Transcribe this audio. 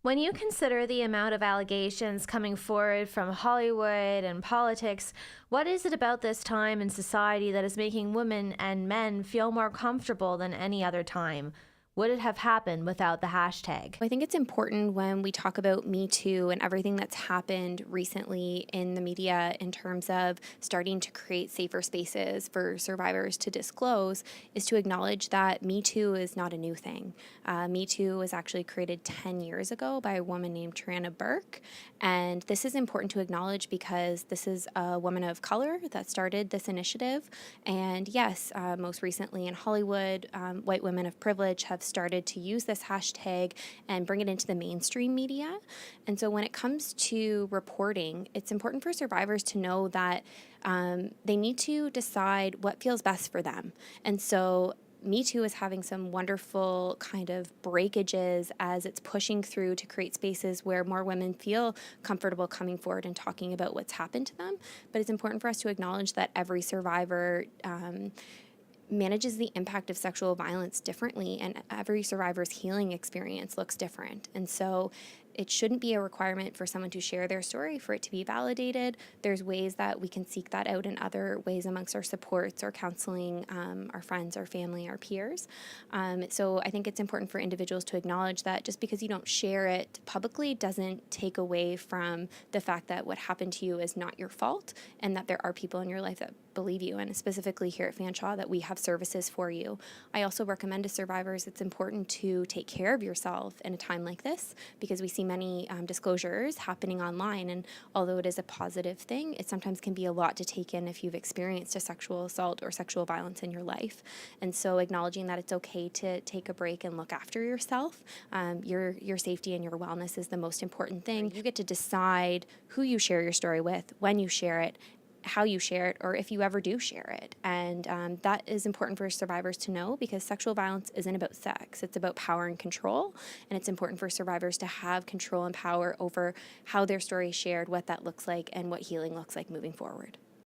When you consider the amount of allegations coming forward from Hollywood and politics, what is it about this time in society that is making women and men feel more comfortable than any other time? Would it have happened without the hashtag? I think it's important when we talk about Me Too and everything that's happened recently in the media in terms of starting to create safer spaces for survivors to disclose, is to acknowledge that Me Too is not a new thing. Me Too was actually created 10 years ago by a woman named Tarana Burke. And this is important to acknowledge because this is a woman of color that started this initiative. And yes, most recently in Hollywood, white women of privilege have started to use this hashtag and bring it into the mainstream media. And so when it comes to reporting, it's important for survivors to know that they need to decide what feels best for them. And so Me Too is having some wonderful kind of breakages as it's pushing through to create spaces where more women feel comfortable coming forward and talking about what's happened to them. But it's important for us to acknowledge that every survivor manages the impact of sexual violence differently, and every survivor's healing experience looks different. And so it shouldn't be a requirement for someone to share their story for it to be validated. There's ways that we can seek that out in other ways amongst our supports or counseling, our friends, our family, our peers. So I think it's important for individuals to acknowledge that just because you don't share it publicly doesn't take away from the fact that what happened to you is not your fault, and that there are people in your life that believe you, and specifically here at Fanshawe that we have services for you. I also recommend to survivors it's important to take care of yourself in a time like this, because we see many disclosures happening online, and although it is a positive thing, it sometimes can be a lot to take in if you've experienced a sexual assault or sexual violence in your life. And so acknowledging that it's okay to take a break and look after yourself, your safety and your wellness is the most important thing. You get to decide who you share your story with, when you share it, how you share it, or if you ever do share it. And that is important for survivors to know, because sexual violence isn't about sex. It's about power and control. And it's important for survivors to have control and power over how their story is shared, what that looks like, and what healing looks like moving forward.